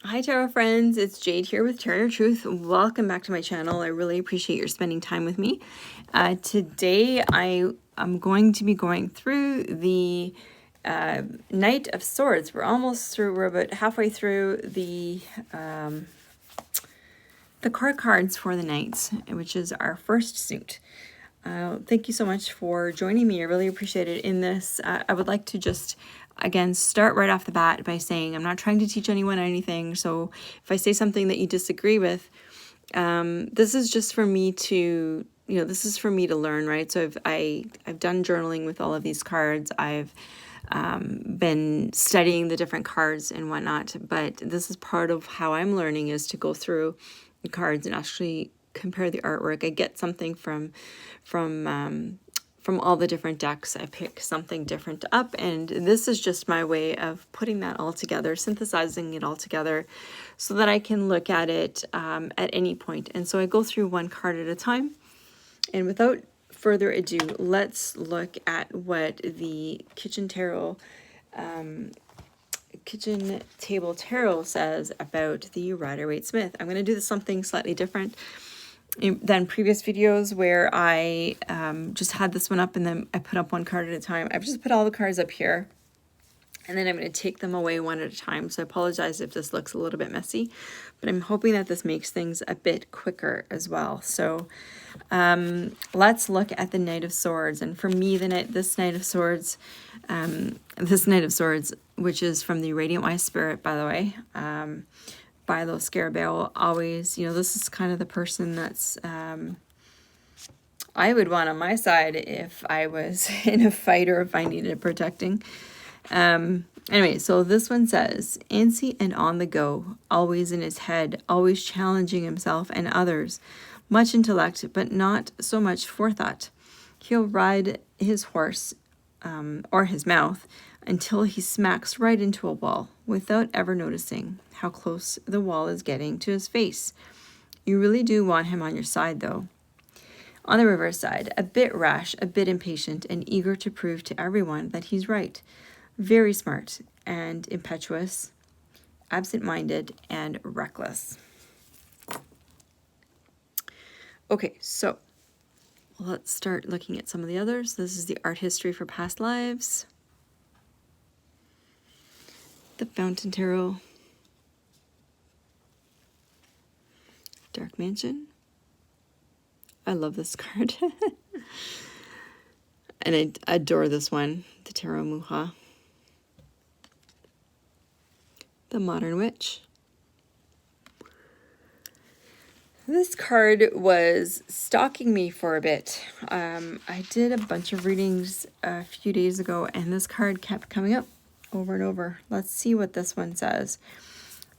Hi Tarot friends, it's Jade here with Tarot Truth. Welcome back to my channel. I really appreciate your spending time with me. Today I am going to be going through the Knight of Swords. We're almost through, we're about halfway through the card cards for the Knights, which is our first suit. Thank you so much for joining me. I really appreciate it. In this, I would like to just, again, start right off the bat by saying I'm not trying to teach anyone anything. So if I say something that you disagree with, this is just for me to, this is for me to learn, right? So I've done journaling with all of these cards. I've been studying the different cards and whatnot, but this is part of how I'm learning, is to go through the cards and actually compare the artwork. I get something from all the different decks. I pick something different up, and this is just my way of putting that all together, synthesizing it all together so that I can look at it at any point. And so I go through one card at a time. And without further ado, let's look at what the Kitchen Table says about the Rider-Waite-Smith. I'm going to do something slightly different than previous videos where I just had this one up and then I put up one card at a time. I've just put all the cards up here, and then I'm going to take them away one at a time. So I apologize if this looks a little bit messy, but I'm hoping that this makes things a bit quicker as well. So let's look at the Knight of Swords. And for me, this Knight of Swords, which is from the Radiant Wise Spirit, by the way, by those Scarabeo, always, this is kind of the person that's I would want on my side if I was in a fight or if I needed protecting. Anyway, so this one says, antsy and on the go, always in his head, always challenging himself and others, much intellect, but not so much forethought. He'll ride his horse or his mouth until he smacks right into a wall without ever noticing how close the wall is getting to his face. You really do want him on your side, though. On the reverse side, a bit rash, a bit impatient, and eager to prove to everyone that he's right. Very smart and impetuous, absent-minded, and reckless. Okay, so let's start looking at some of the others. This is the art history for past lives. The Fountain Tarot. Dark Mansion. I love this card. And I adore this one. The Tarot Muha. The Modern Witch. This card was stalking me for a bit. I did a bunch of readings a few days ago, and this card kept coming up over and over. Let's see what this one says.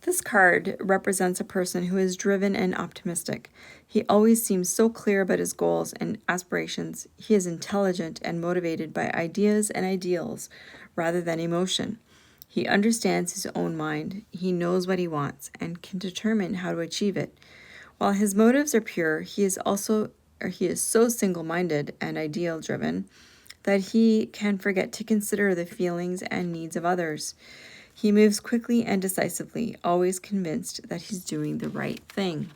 This card represents a person who is driven and optimistic. He always seems so clear about his goals and aspirations. He is intelligent and motivated by ideas and ideals rather than emotion. He understands his own mind. He knows what he wants and can determine how to achieve it. While his motives are pure, he is so single-minded and ideal-driven that he can forget to consider the feelings and needs of others. He moves quickly and decisively, always convinced that he's doing the right thing.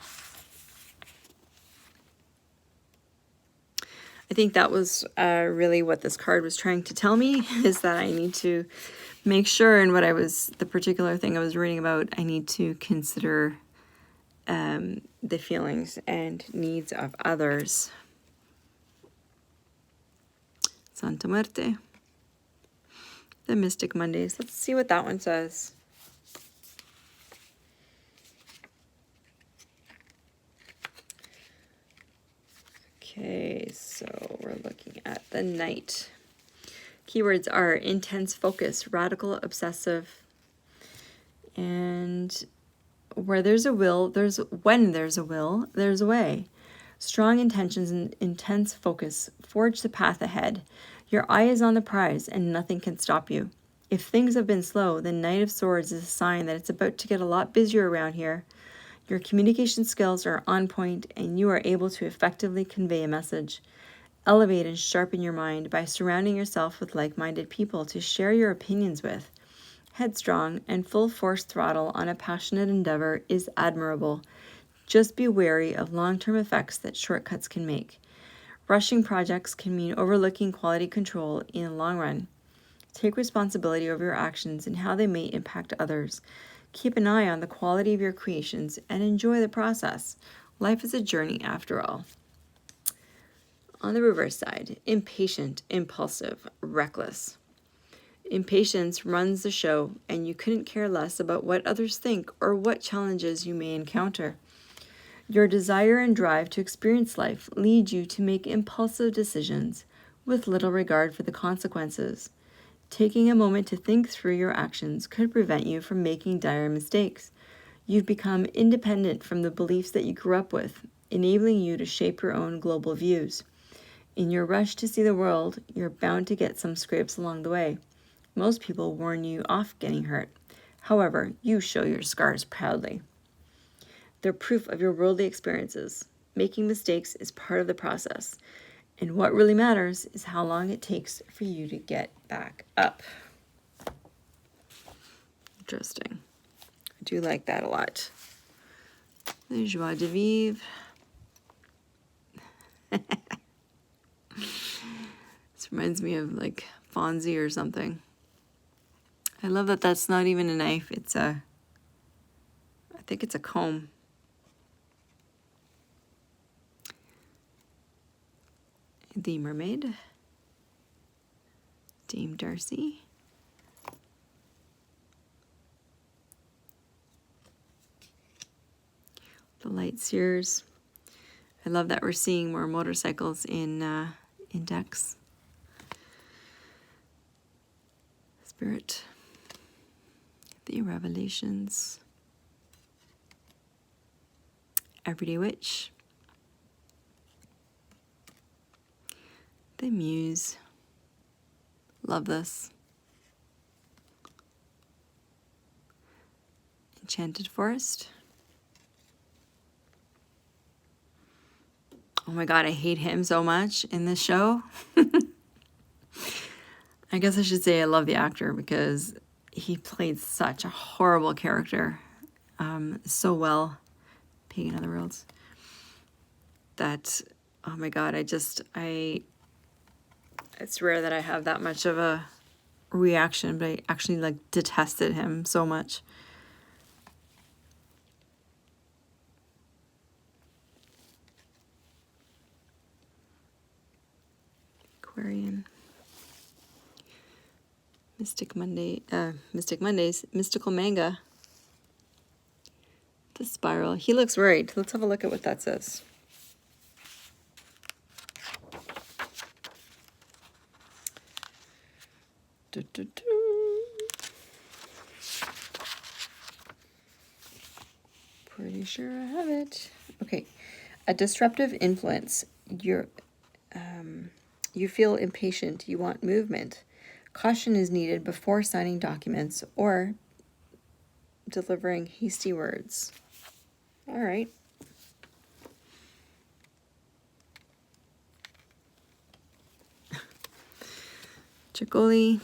I think that was really what this card was trying to tell me, is that I need to make sure, and the particular thing I was reading about, I need to consider the feelings and needs of others. Santa Muerte. The Mystic Mondays. Let's see what that one says. Okay, so we're looking at the Knight. Keywords are intense focus, radical, obsessive, and when there's a will, there's a way. Strong intentions and intense focus forge the path ahead. Your eye is on the prize and nothing can stop you. If things have been slow, the Knight of Swords is a sign that it's about to get a lot busier around here. Your communication skills are on point and you are able to effectively convey a message. Elevate and sharpen your mind by surrounding yourself with like-minded people to share your opinions with. headstrong, and full force throttle on a passionate endeavor is admirable. Just be wary of long-term effects that shortcuts can make. Rushing projects can mean overlooking quality control in the long run. Take responsibility over your actions and how they may impact others. Keep an eye on the quality of your creations and enjoy the process. Life is a journey after all. On the reverse side, impatient, impulsive, reckless. Impatience runs the show, and you couldn't care less about what others think or what challenges you may encounter. Your desire and drive to experience life lead you to make impulsive decisions with little regard for the consequences. Taking a moment to think through your actions could prevent you from making dire mistakes. You've become independent from the beliefs that you grew up with, enabling you to shape your own global views. In your rush to see the world, you're bound to get some scrapes along the way. Most people warn you off getting hurt. However, you show your scars proudly. They're proof of your worldly experiences. Making mistakes is part of the process. And what really matters is how long it takes for you to get back up. Interesting. I do like that a lot. The joie de vivre. This reminds me of like Fonzie or something. I love that that's not even a knife. I think it's a comb. The Mermaid, Dame Darcy, the Light Sears. I love that we're seeing more motorcycles in decks. Spirit, the Revelations, Everyday Witch, the Muse. Love this. Enchanted Forest. Oh my god, I hate him so much in this show. I guess I should say I love the actor because he played such a horrible character so well, Pagan Otherworlds, that, oh my god, it's rare that I have that much of a reaction, but I actually like detested him so much. Aquarian. Mystic Mondays, Mystical Manga. The Spiral. He looks worried. Let's have a look at what that says. Pretty sure I have it. Okay. A disruptive influence. You feel impatient. You want movement. Caution is needed before signing documents or delivering hasty words. All right. Chicoli.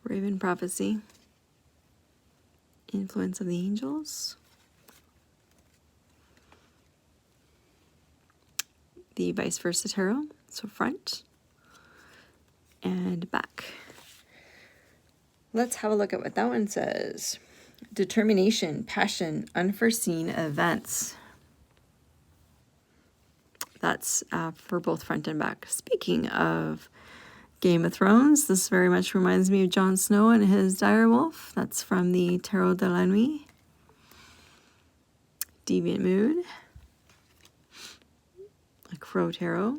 Raven Prophecy. Influence of the Angels. The Vice Versa Tarot. So front and back. Let's have a look at what that one says. Determination, passion, unforeseen events. That's for both front and back. Speaking of Game of Thrones, this very much reminds me of Jon Snow and his direwolf. That's from the Tarot de la Nuit. Deviant Mood. A Crow Tarot.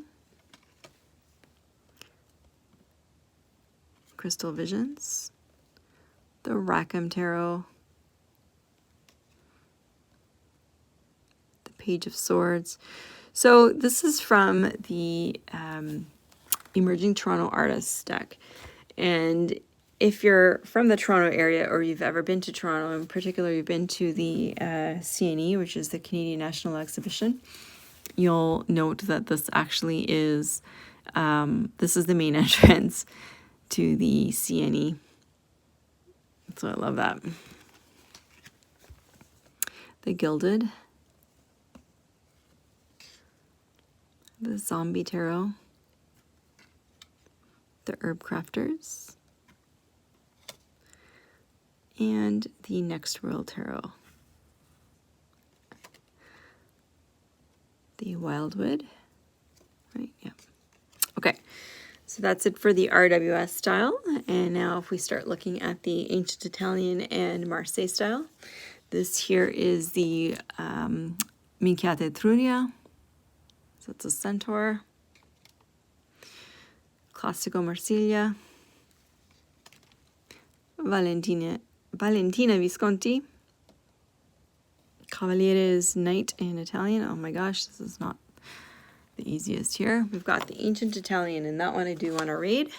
Crystal Visions. The Rackham Tarot. The Page of Swords. So this is from the Emerging Toronto Artists deck. And if you're from the Toronto area or you've ever been to Toronto, in particular you've been to the CNE, which is the Canadian National Exhibition, you'll note that this actually is This is the main entrance to the CNE. So I love that. The Gilded. The Zombie Tarot. The Herb Crafters. And the Next World Tarot. The Wildwood. Right, yeah. Okay, so that's it for the RWS style. And now if we start looking at the Ancient Italian and Marseille style, this here is the Minchiata Etruria. So it's a centaur. Classico Marsiglia. Valentina Visconti. Cavaliere is knight in Italian. Oh my gosh, this is not the easiest here. We've got the Ancient Italian, and that one I do want to read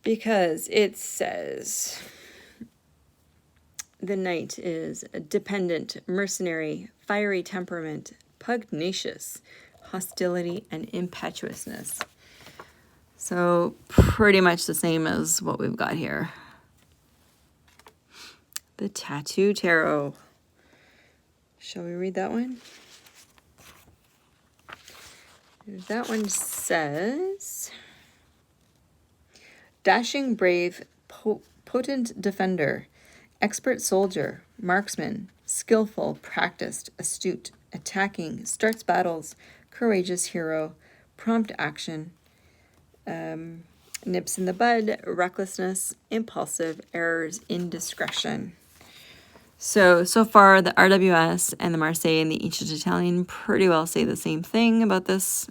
because it says the knight is a dependent, mercenary, fiery temperament, pugnacious, hostility, and impetuousness. So pretty much the same as what we've got here. The Tattoo Tarot. Shall we read that one? That one says, dashing, brave, potent defender, expert soldier, marksman, skillful, practiced, astute, attacking, starts battles, courageous hero, prompt action, nips in the bud, recklessness, impulsive, errors, indiscretion. So far the RWS and the Marseille and the Ancient Italian pretty well say the same thing about this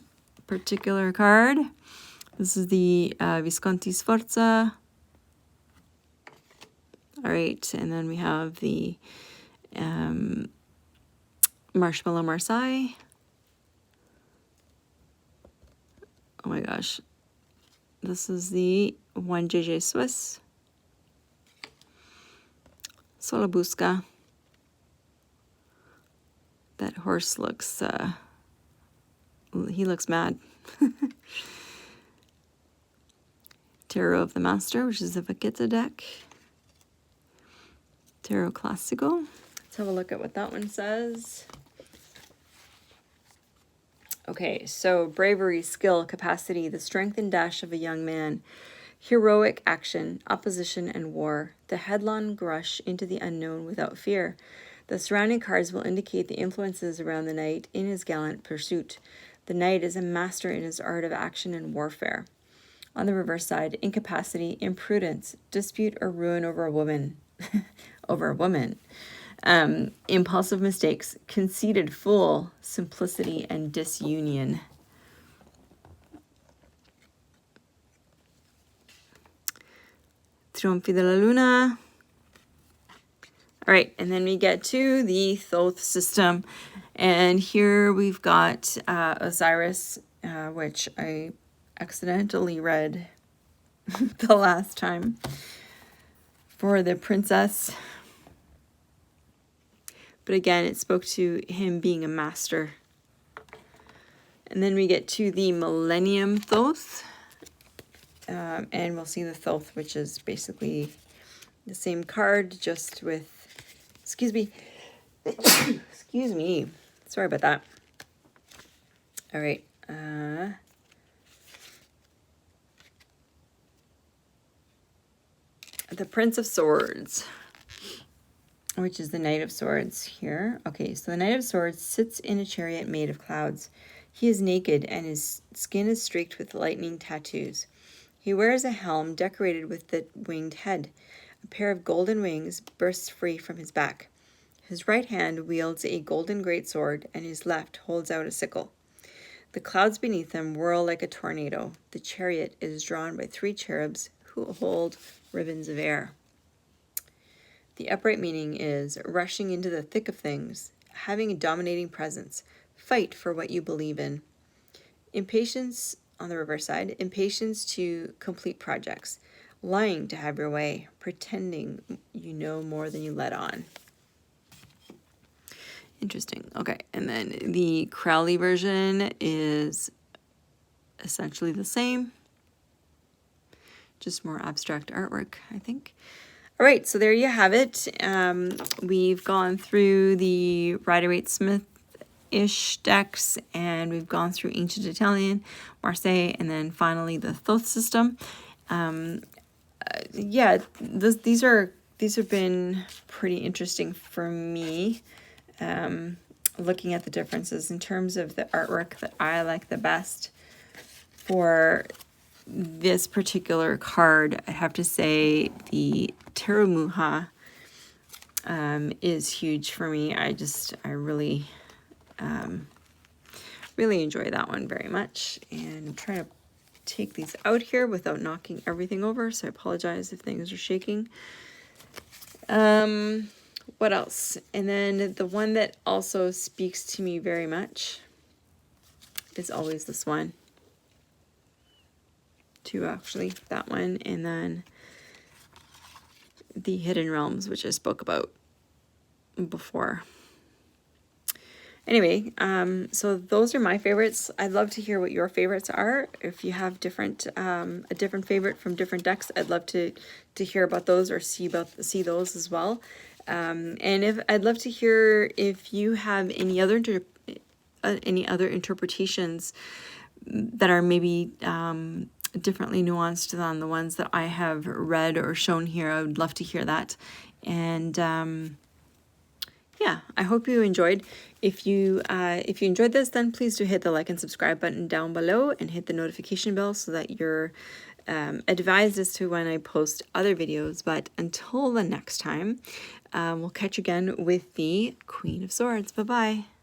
particular card. This is the Visconti Sforza. All right, and then we have the Marshmallow Marseille. Oh my gosh. This is the 1JJ Swiss. Solabusca. That horse looks, he looks mad. Tarot of the Master, which is a Vaqueta deck. Tarot Classico. Let's have a look at what that one says. Okay, so bravery, skill, capacity, the strength and dash of a young man, heroic action, opposition, and war, the headlong rush into the unknown without fear. The surrounding cards will indicate the influences around the knight in his gallant pursuit. The knight is a master in his art of action and warfare. On the reverse side, incapacity, imprudence, dispute or ruin over a woman. Impulsive mistakes, conceited fool, simplicity, and disunion. Trionfi della Luna. All right, and then we get to the Thoth system. And here we've got Osiris, which I accidentally read the last time for the princess. But again, it spoke to him being a master. And then we get to the Millennium Thoth. And we'll see the Thoth, which is basically the same card, just with, excuse me. Excuse me. Sorry about that. All right. The Prince of Swords, which is the Knight of Swords here. Okay, so the Knight of Swords sits in a chariot made of clouds. He is naked and his skin is streaked with lightning tattoos. He wears a helm decorated with the winged head. A pair of golden wings bursts free from his back. His right hand wields a golden greatsword and his left holds out a sickle. The clouds beneath him whirl like a tornado. The chariot is drawn by 3 cherubs who hold ribbons of air. The upright meaning is rushing into the thick of things, having a dominating presence. Fight for what you believe in. Impatience, on the reverse side, impatience to complete projects. Lying to have your way, pretending you know more than you let on. Interesting. Okay, and then the Crowley version is essentially the same, just more abstract artwork, I think. All right, so there you have it. We've gone through the Rider-Waite-Smith-ish decks, and we've gone through Ancient Italian, Marseille, and then finally the Thoth system. Yeah, these have been pretty interesting for me. Looking at the differences in terms of the artwork that I like the best for this particular card, I have to say the Terumuha is huge for me. I really really enjoy that one very much, and I'm trying to take these out here without knocking everything over, so I apologize if things are shaking. What else? And then the one that also speaks to me very much is always this one. Two, actually, that one, and then the Hidden Realms, which I spoke about before. Anyway, so those are my favorites. I'd love to hear what your favorites are. If you have a different favorite from different decks, I'd love to hear about those or see those as well. And I'd love to hear if you have any other interpretations that are maybe differently nuanced than the ones that I have read or shown here. I would love to hear that. And yeah, I hope you enjoyed. If you enjoyed this, then please do hit the like and subscribe button down below and hit the notification bell so that you're advised as to when I post other videos. But until the next time, we'll catch you again with the Queen of Swords. Bye-bye.